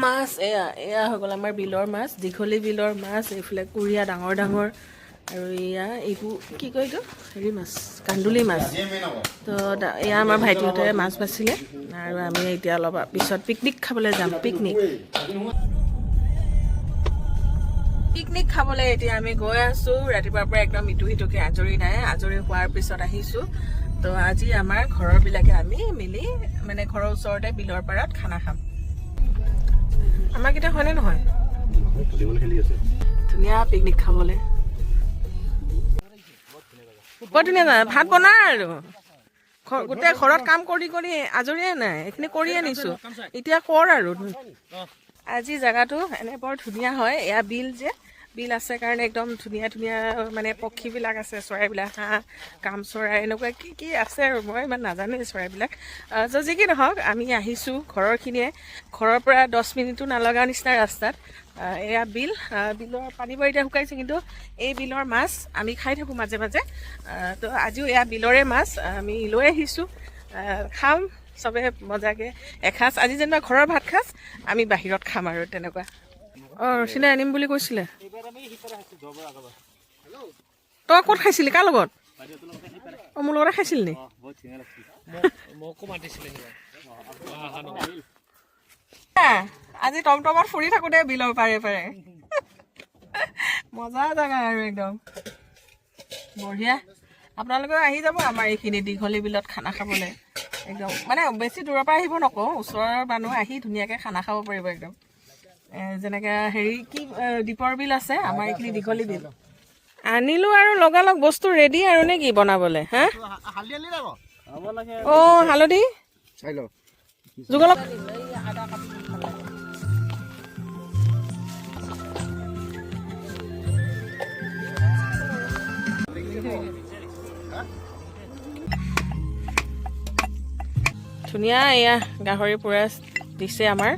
মাছ এয়া হৈ গ'ল আমাৰ বিলৰ মাছ, দীঘলী বিলৰ মাছ, এইফালে কুৰিয়া ডাঙৰ ডাঙৰ, আৰু এয়া এইবোৰ কি কয় এইটো হেৰি মাছ, কান্দুলি মাছ। তো এয়া আমাৰ ভাইটিহঁতে মাছ বাছিলে, আৰু আমি এতিয়া অলপ পিছত পিকনিক খাবলৈ যাম। পিকনিক খাবলৈ এতিয়া আমি গৈ আছোঁ। ৰাতিপুৱাৰ পৰা একদম ইটো সিটোকে আজৰি নাই, আজৰি হোৱাৰ পিছত আহিছোঁ। তো আজি আমাৰ ঘৰৰবিলাকে আমি মিলি মানে ঘৰৰ ওচৰতে বিলৰ পাৰত খানা খাম। আমাৰকেইটা হয়নে নহয়? ধুনীয়া পিকনিক খাবলৈ, বৰ ধুনীয়া জানা। ভাত বনা আৰু গোটেই ঘৰত কাম কৰি কৰি আজৰিয়ে নাই, এইখিনি কৰিয়ে নিছোঁ, এতিয়া কৰ আৰু। আজি জেগাটো এনে বৰ ধুনীয়া হয়। এয়া বিল যে, বিল আছে কাৰণে একদম ধুনীয়া ধুনীয়া মানে পক্ষীবিলাক আছে, চৰাইবিলাক, হাঁহ, কাম চৰাই, এনেকুৱা কি কি আছে আৰু মই ইমান নাজানো এই চৰাইবিলাক। যি কি নহওক, আমি আহিছোঁ ঘৰৰখিনিয়ে, ঘৰৰ পৰা 10 মিনিটো নলগা নিচিনা ৰাস্তাত। এয়া বিল, বিলৰ পানীবোৰ এতিয়া শুকাইছে, কিন্তু এই বিলৰ মাছ আমি খাই থাকোঁ মাজে মাজে। তো আজিও এয়া বিলৰে মাছ আমি লৈ আহিছোঁ, খাম চবে মজাকৈ এসাঁজ। আজি যেনিবা ঘৰৰ ভাত খাজ, আমি বাহিৰত খাম আৰু তেনেকুৱা। ৰচিদাই আনিম বুলি কৈছিলে। তই ক'ত খাইছিলি, কাৰ লগত? মোৰ লগতে খাইছিল নি? আজি টমটমত ফুৰি থাকোঁতে বিলৰ পাৰে পাৰে, মজা জেগা আৰু একদম বঢ়িয়া। আপোনালোকেও আহি যাব আমাৰ এইখিনি দীঘলী বিলত খানা খাবলৈ। একদম মানে বেছি দূৰৰ পৰা আহিব নকওঁ, ওচৰৰ মানুহ আহি ধুনীয়াকৈ খানা খাব পাৰিব একদম। যেনেকৈ হেৰি কি দীপৰ বিল আছে, আমাৰ এইখিনি দীঘলী বিল। আনিলোঁ আৰু লগালগ বস্তু ৰেডি আৰু নে কি বনাবলৈ? হা হালধি যোগালক। ধুনীয়া এয়া গাহৰি পোৰা দিছে আমাৰ।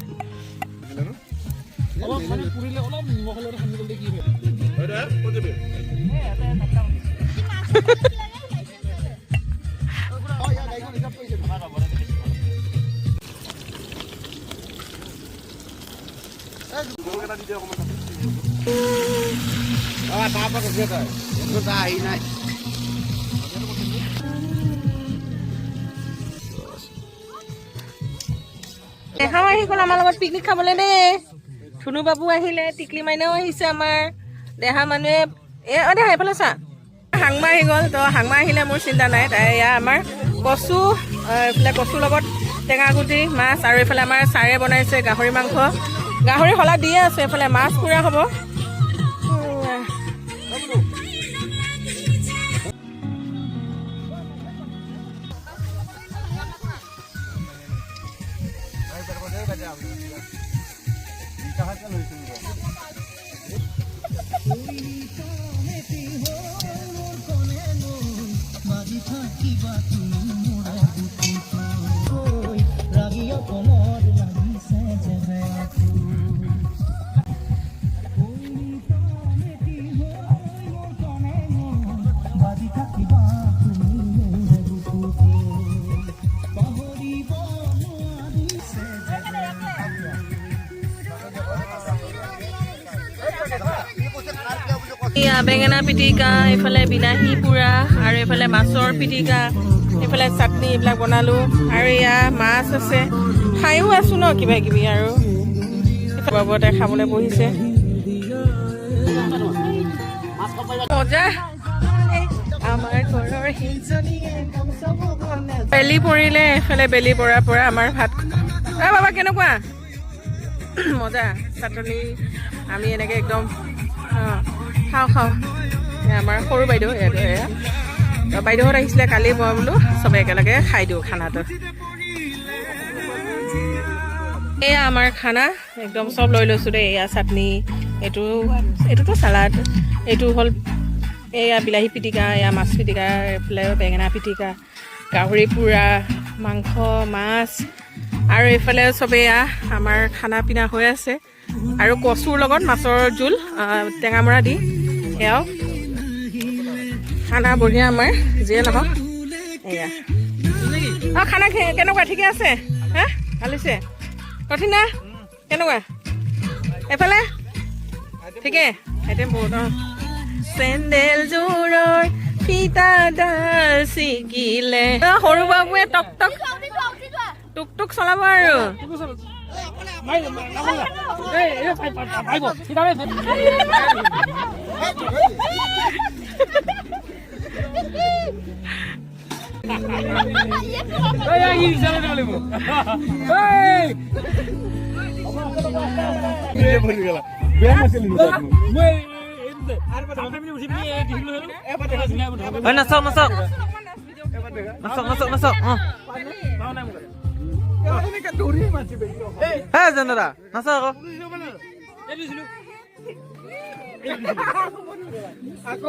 দেখাও আহি গ'ল আমাৰ লগত পিকনিক খাবলৈ দেই। ধুনু বাবু আহিলে, টিকলি মাইনাও আহিছে আমাৰ। দেহা মানুহে দেহা এইফালে চা, হাংমা আহি গ'ল। তো হাংমা আহিলে মোৰ চিন্তা নাই। তাই এয়া আমাৰ কচু, এইফালে কচুৰ লগত টেঙাগুটি, মাছ, আৰু এইফালে আমাৰ ছাৰে বনাইছে গাহৰি মাংস। গাহৰি শলাদ দিয়ে আছে, এইফালে মাছ পুৰা হ'ব। বেঙেনা পিটিকা, এইফালে বিলাহী পুৰা, আৰু এইফালে মাছৰ পিটিকা, এইফালে চাটনি, এইবিলাক বনালোঁ। আৰু এয়া মাছ আছে, খায়ো আছোঁ ন কিবা কিবি। আৰু বাবুহঁতে খাবলৈ বহিছে, মজা। আমাৰ ঘৰৰ বেলি পৰিলে, এইফালে বেলি পৰাৰ পৰা আমাৰ ভাত। বাবা কেনেকুৱা মজা, চাটনি আমি এনেকৈ একদম খাওঁ। আমাৰ সৰু বাইদেউ, এয়া বাইদেউহঁত আহিছিলে কালি, মই বোলো চবে একেলগে খাই দিওঁ খানাটো। এয়া আমাৰ খানা একদম চব লৈ লৈছোঁ দেই। এয়া চাটনি, এইটোতো চালাড, এইটো হ'ল এয়া বিলাহী পিটিকা, এয়া মাছ পিটিকা, এইফালে বেঙেনা পিটিকা, গাহৰি পোৰা, মাংস, মাছ, আৰু এইফালে চবেই এয়া আমাৰ খানা পিনা হৈ আছে। আৰু কচুৰ লগত মাছৰ জোল, টেঙামৰা দি, এয়াও খানা বঢ়িয়া আমাৰ, যিয়ে নহওক। এয়া খানা কেনেকুৱা, ঠিকে আছে? হা ভাল হৈছে? কঠিনা কেনেকুৱা এফালে ঠিকে এতিয়া বহুত চেণ্ডেল জোৰৰ ফিটাডাল ছিগিলে সৰু বাবুৱে টক টক টুক টুক চলাব আৰু masuk masuk masuk masuk hei Zandra masuk aku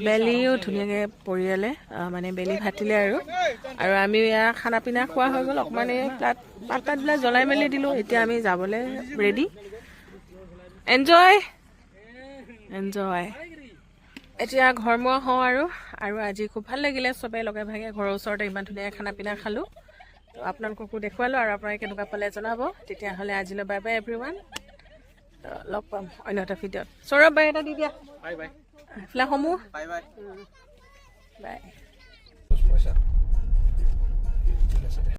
বেলিও ধুনীয়াকৈ পৰিয়ালে মানে বেলি ভাতিলে আৰু আমি এয়া খানা পিনা খোৱা হৈ গ'ল অকণমান পাতবিলাক জ্বলাই মেলি দিলোঁ এতিয়া আমি যাবলৈ ৰেডি এনজয় এতিয়া ঘৰমুৱা হওঁ আৰু আজি খুব ভাল লাগিলে চবেই লগে ভাগে ঘৰৰ ওচৰতে ইমান ধুনীয়াকৈ খানা পিনা খালোঁ তো আপোনালোককো দেখুৱালোঁ আৰু আপোনালোকে কেনেকুৱা পালে জনাব তেতিয়াহ'লে আজিলৈ বাই বাই এভৰিৱান লগ পাম অন্য এটা ভিডিঅ'ত সৌৰভ বাই এটা দি দিয়া bye bye ফ্লাসমূহ bye bye bye